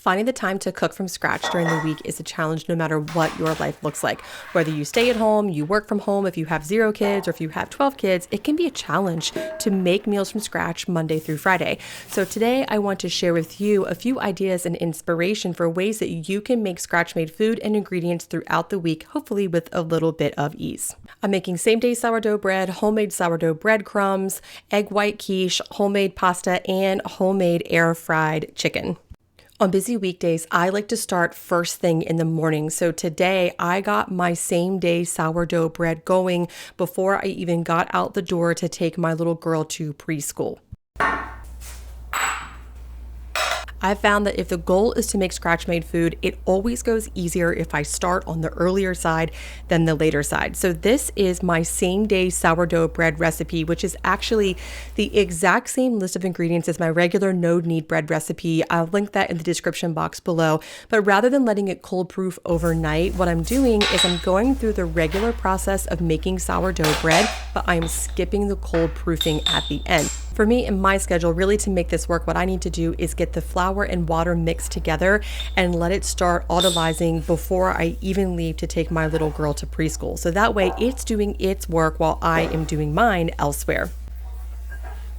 Finding the time to cook from scratch during the week is a challenge no matter what your life looks like. Whether you stay at home, you work from home, if you have 0 kids, or if you have 12 kids, it can be a challenge to make meals from scratch Monday through Friday. So today I want to share with you a few ideas and inspiration for ways that you can make scratch-made food and ingredients throughout the week, hopefully with a little bit of ease. I'm making same-day sourdough bread, homemade sourdough breadcrumbs, egg white quiche, homemade pasta, and homemade air-fried chicken. On busy weekdays, I like to start first thing in the morning. So today I got my same day sourdough bread going before I even got out the door to take my little girl to preschool. I found that if the goal is to make scratch-made food, it always goes easier if I start on the earlier side than the later side. So this is my same-day sourdough bread recipe, which is actually the exact same list of ingredients as my regular no-knead bread recipe. I'll link that in the description box below. But rather than letting it cold-proof overnight, what I'm doing is I'm going through the regular process of making sourdough bread, but I'm skipping the cold proofing at the end. For me, in my schedule, really to make this work, what I need to do is get the flour and water mixed together and let it start autolyzing before I even leave to take my little girl to preschool. So that way it's doing its work while I am doing mine elsewhere.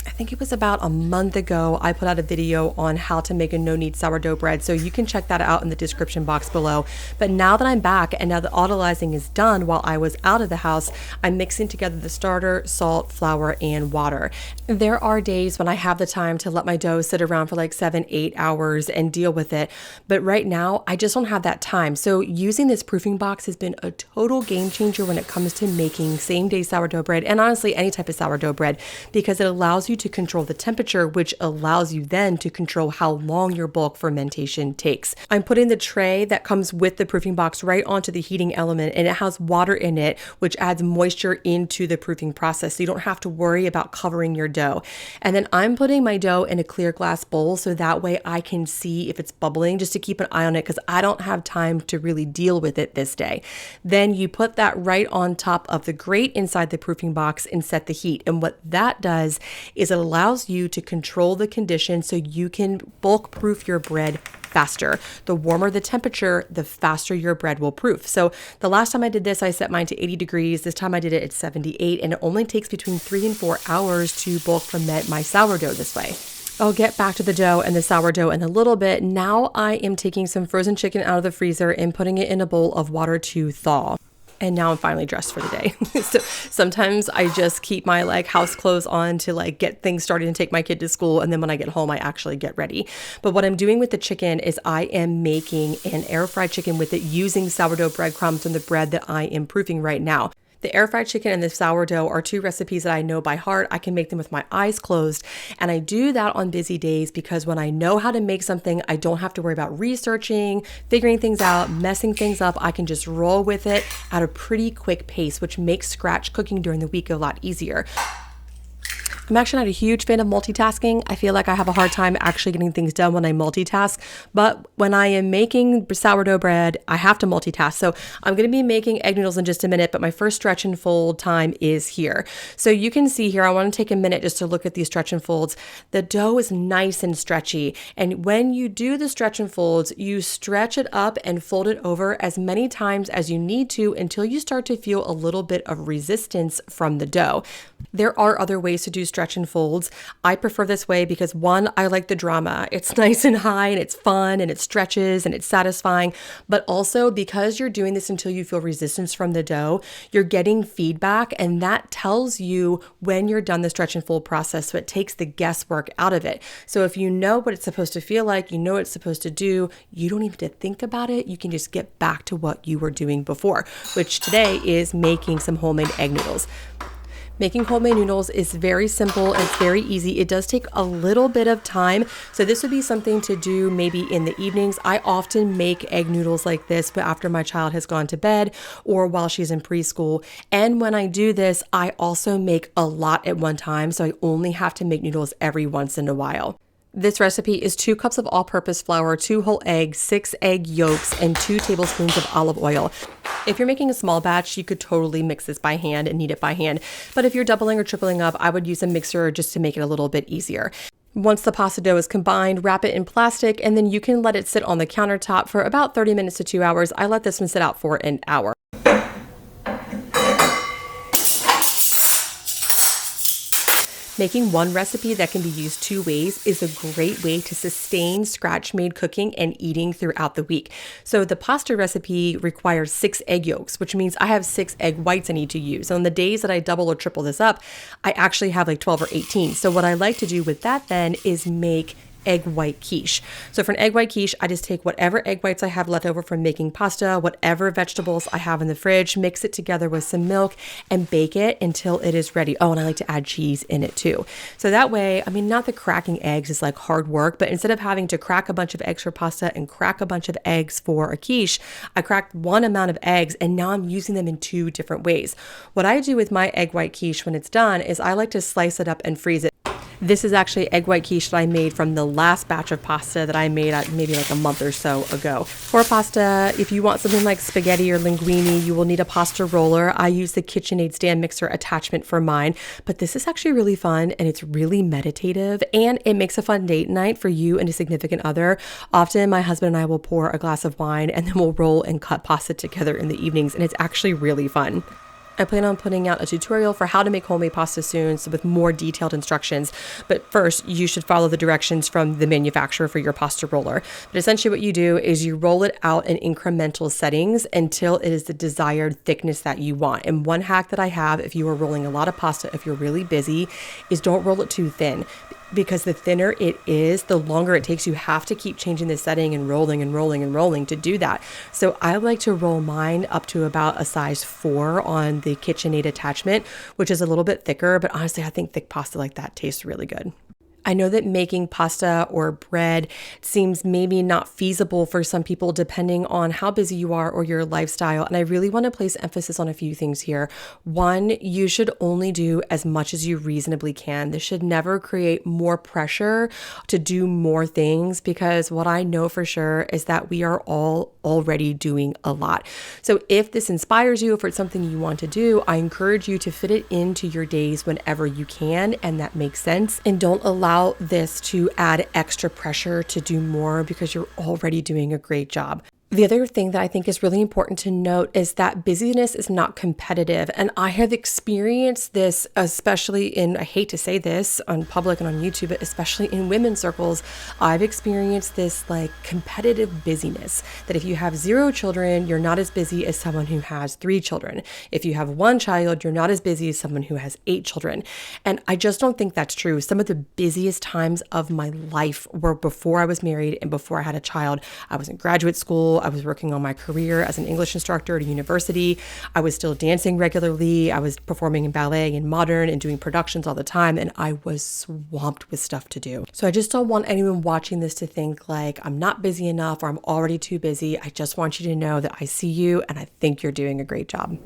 I think it was about a month ago, I put out a video on how to make a no-knead sourdough bread. So you can check that out in the description box below. But now that I'm back and now the autolyzing is done while I was out of the house, I'm mixing together the starter, salt, flour, and water. There are days when I have the time to let my dough sit around for like 7-8 hours and deal with it. But right now, I just don't have that time. So using this proofing box has been a total game changer when it comes to making same-day sourdough bread and honestly any type of sourdough bread, because it allows you to control the temperature, which allows you then to control how long your bulk fermentation takes. I'm putting the tray that comes with the proofing box right onto the heating element, and it has water in it, which adds moisture into the proofing process. So you don't have to worry about covering your dough. And then I'm putting my dough in a clear glass bowl so that way I can see if it's bubbling, just to keep an eye on it because I don't have time to really deal with it this day. Then you put that right on top of the grate inside the proofing box and set the heat. And what that does is it allows you to control the condition so you can bulk proof your bread faster. The warmer the temperature, the faster your bread will proof. So the last time I did this, I set mine to 80 degrees. This time I did it at 78, and it only takes between 3 and 4 hours to bulk ferment my sourdough this way. I'll get back to the dough and the sourdough in a little bit. Now I am taking some frozen chicken out of the freezer and putting it in a bowl of water to thaw. And now I'm finally dressed for the day. So sometimes I just keep my house clothes on to get things started and take my kid to school. And then when I get home, I actually get ready. But what I'm doing with the chicken is I am making an air fried chicken with it using sourdough breadcrumbs from the bread that I am proofing right now. The air fried chicken and the sourdough are 2 recipes that I know by heart. I can make them with my eyes closed. And I do that on busy days because when I know how to make something, I don't have to worry about researching, figuring things out, messing things up. I can just roll with it at a pretty quick pace, which makes scratch cooking during the week a lot easier. I'm actually not a huge fan of multitasking. I feel like I have a hard time actually getting things done when I multitask. But when I am making sourdough bread, I have to multitask. So I'm going to be making egg noodles in just a minute, but my first stretch and fold time is here. So you can see here, I want to take a minute just to look at these stretch and folds. The dough is nice and stretchy. And when you do the stretch and folds, you stretch it up and fold it over as many times as you need to until you start to feel a little bit of resistance from the dough. There are other ways to do stretch and folds. I prefer this way because 1, I like the drama. It's nice and high and it's fun and it stretches and it's satisfying. But also because you're doing this until you feel resistance from the dough, you're getting feedback and that tells you when you're done the stretch and fold process. So it takes the guesswork out of it. So if you know what it's supposed to feel like, you know what it's supposed to do, you don't even have to think about it. You can just get back to what you were doing before, which today is making some homemade egg noodles. Making homemade noodles is very simple. It's very easy. It does take a little bit of time. So this would be something to do maybe in the evenings. I often make egg noodles like this after my child has gone to bed or while she's in preschool. And when I do this, I also make a lot at one time. So I only have to make noodles every once in a while. This recipe is 2 cups of all-purpose flour, 2 whole eggs, 6 egg yolks, and 2 tablespoons of olive oil. If you're making a small batch, you could totally mix this by hand and knead it by hand. But if you're doubling or tripling up, I would use a mixer just to make it a little bit easier. Once the pasta dough is combined, wrap it in plastic, and then you can let it sit on the countertop for about 30 minutes to 2 hours. I let this one sit out for an hour. Making one recipe that can be used 2 ways is a great way to sustain scratch-made cooking and eating throughout the week. So the pasta recipe requires 6 egg yolks, which means I have 6 egg whites I need to use. On the days that I double or triple this up, I actually have like 12 or 18. So what I like to do with that then is make egg white quiche. So for an egg white quiche, I just take whatever egg whites I have left over from making pasta, whatever vegetables I have in the fridge, mix it together with some milk and bake it until it is ready. Oh, and I like to add cheese in it too. So that way, I mean, not that cracking eggs is like hard work, but instead of having to crack a bunch of eggs for pasta and crack a bunch of eggs for a quiche, I cracked one amount of eggs and now I'm using them in 2 different ways. What I do with my egg white quiche when it's done is I like to slice it up and freeze it. This is actually egg white quiche that I made from the last batch of pasta that I made maybe like a month or so ago. For pasta, if you want something like spaghetti or linguine, you will need a pasta roller. I use the KitchenAid stand mixer attachment for mine, but this is actually really fun and it's really meditative and it makes a fun date night for you and a significant other. Often my husband and I will pour a glass of wine and then we'll roll and cut pasta together in the evenings, and it's actually really fun. I plan on putting out a tutorial for how to make homemade pasta soon, so with more detailed instructions. But first, you should follow the directions from the manufacturer for your pasta roller. But essentially what you do is you roll it out in incremental settings until it is the desired thickness that you want. And one hack that I have, if you are rolling a lot of pasta, if you're really busy, is don't roll it too thin. Because the thinner it is, the longer it takes. You have to keep changing the setting and rolling and rolling and rolling to do that. So I like to roll mine up to about a size 4 on the KitchenAid attachment, which is a little bit thicker, but honestly, I think thick pasta like that tastes really good. I know that making pasta or bread seems maybe not feasible for some people depending on how busy you are or your lifestyle. And I really want to place emphasis on a few things here. One, you should only do as much as you reasonably can. This should never create more pressure to do more things, because what I know for sure is that we are all already doing a lot. So if this inspires you, if it's something you want to do, I encourage you to fit it into your days whenever you can, and that makes sense. And don't allow this to add extra pressure to do more because you're already doing a great job. The other thing that I think is really important to note is that busyness is not competitive. And I have experienced this, especially in, I hate to say this on public and on YouTube, but especially in women's circles. I've experienced this like competitive busyness, that if you have 0 children, you're not as busy as someone who has 3 children. If you have 1 child, you're not as busy as someone who has 8 children. And I just don't think that's true. Some of the busiest times of my life were before I was married and before I had a child. I was in graduate school. I was working on my career as an English instructor at a university. I was still dancing regularly. I was performing in ballet and modern and doing productions all the time. And I was swamped with stuff to do. So I just don't want anyone watching this to think like I'm not busy enough or I'm already too busy. I just want you to know that I see you and I think you're doing a great job.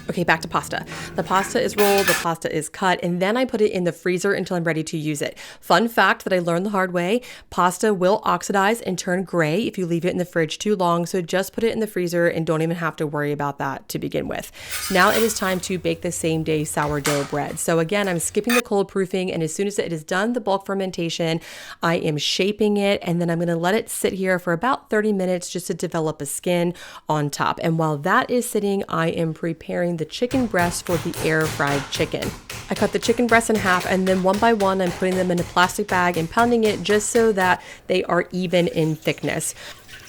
Okay, back to pasta. The pasta is rolled, the pasta is cut, and then I put it in the freezer until I'm ready to use it. Fun fact that I learned the hard way, pasta will oxidize and turn gray if you leave it in the fridge too long, so just put it in the freezer and don't even have to worry about that to begin with. Now it is time to bake the same day sourdough bread. So again, I'm skipping the cold proofing, and as soon as it is done, the bulk fermentation, I am shaping it, and then I'm gonna let it sit here for about 30 minutes just to develop a skin on top. And while that is sitting, I am preparing the chicken breast for the air fried chicken. I cut the chicken breasts in half, and then one by one I'm putting them in a plastic bag and pounding it just so that they are even in thickness.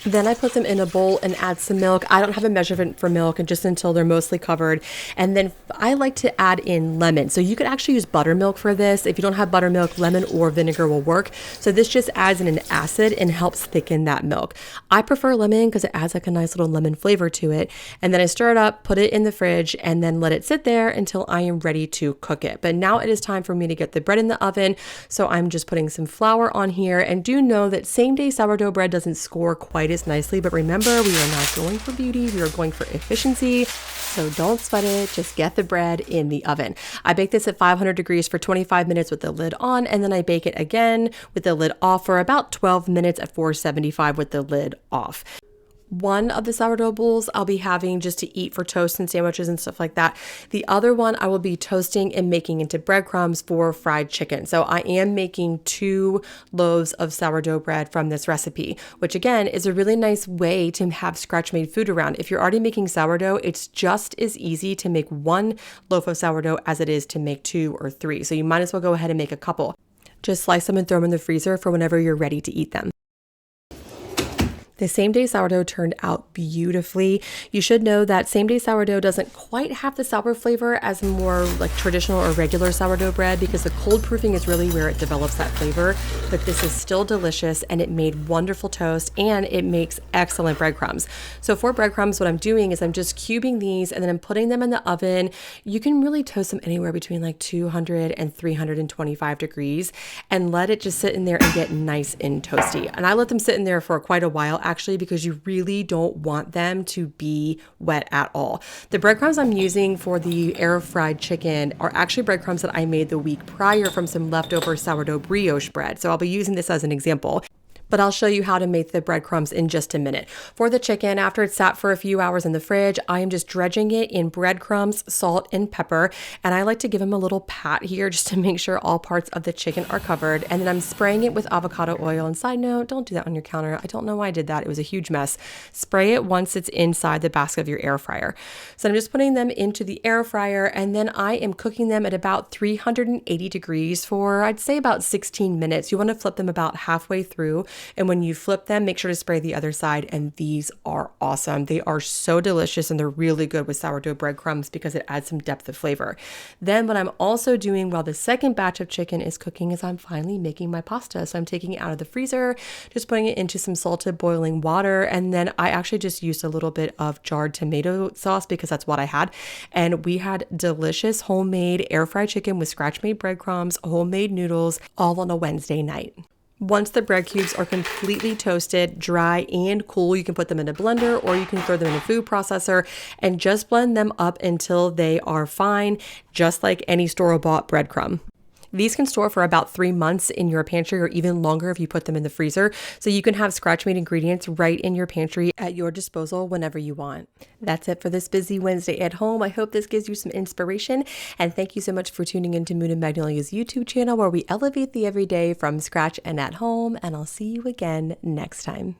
Then I put them in a bowl and add some milk. I don't have a measurement for milk, and just until they're mostly covered. And then I like to add in lemon. So you could actually use buttermilk for this. If you don't have buttermilk, lemon or vinegar will work. So this just adds in an acid and helps thicken that milk. I prefer lemon because it adds like a nice little lemon flavor to it. And then I stir it up, put it in the fridge, and then let it sit there until I am ready to cook it. But now it is time for me to get the bread in the oven. So I'm just putting some flour on here, and do know that same day sourdough bread doesn't score quite as nicely, but remember, we are not going for beauty, we are going for efficiency. So don't sweat it, just get the bread in the oven. I bake this at 500 degrees for 25 minutes with the lid on, and then I bake it again with the lid off for about 12 minutes at 475 with the lid off. One of the sourdough bowls I'll be having just to eat for toast and sandwiches and stuff like that. The other one I will be toasting and making into breadcrumbs for fried chicken. So I am making 2 loaves of sourdough bread from this recipe, which again is a really nice way to have scratch made food around. If you're already making sourdough, it's just as easy to make 1 loaf of sourdough as it is to make 2 or 3. So you might as well go ahead and make a couple. Just slice them and throw them in the freezer for whenever you're ready to eat them. The same day sourdough turned out beautifully. You should know that same day sourdough doesn't quite have the sour flavor as more like traditional or regular sourdough bread because the cold proofing is really where it develops that flavor. But this is still delicious and it made wonderful toast and it makes excellent breadcrumbs. So for breadcrumbs, what I'm doing is I'm just cubing these and then I'm putting them in the oven. You can really toast them anywhere between like 200 and 325 degrees and let it just sit in there and get nice and toasty. And I let them sit in there for quite a while actually because you really don't want them to be wet at all. The breadcrumbs I'm using for the air fried chicken are actually breadcrumbs that I made the week prior from some leftover sourdough brioche bread. So I'll be using this as an example. But I'll show you how to make the breadcrumbs in just a minute. For the chicken, after it's sat for a few hours in the fridge, I am just dredging it in breadcrumbs, salt, and pepper. And I like to give them a little pat here just to make sure all parts of the chicken are covered. And then I'm spraying it with avocado oil. And side note, don't do that on your counter. I don't know why I did that. It was a huge mess. Spray it once it's inside the basket of your air fryer. So I'm just putting them into the air fryer and then I am cooking them at about 380 degrees for, I'd say about 16 minutes. You want to flip them about halfway through. And when you flip them, make sure to spray the other side. And these are awesome. They are so delicious and they're really good with sourdough breadcrumbs because it adds some depth of flavor. Then what I'm also doing while the second batch of chicken is cooking is I'm finally making my pasta. So I'm taking it out of the freezer, just putting it into some salted boiling water. And then I actually just used a little bit of jarred tomato sauce because that's what I had. And we had delicious homemade air fried chicken with scratch made breadcrumbs, homemade noodles, all on a Wednesday night. Once the bread cubes are completely toasted, dry, and cool, you can put them in a blender or you can throw them in a food processor and just blend them up until they are fine, just like any store-bought breadcrumb. These can store for about 3 months in your pantry or even longer if you put them in the freezer. So you can have scratch-made ingredients right in your pantry at your disposal whenever you want. That's it for this busy Wednesday at home. I hope this gives you some inspiration. And thank you so much for tuning into Moon and Magnolia's YouTube channel where we elevate the everyday from scratch and at home. And I'll see you again next time.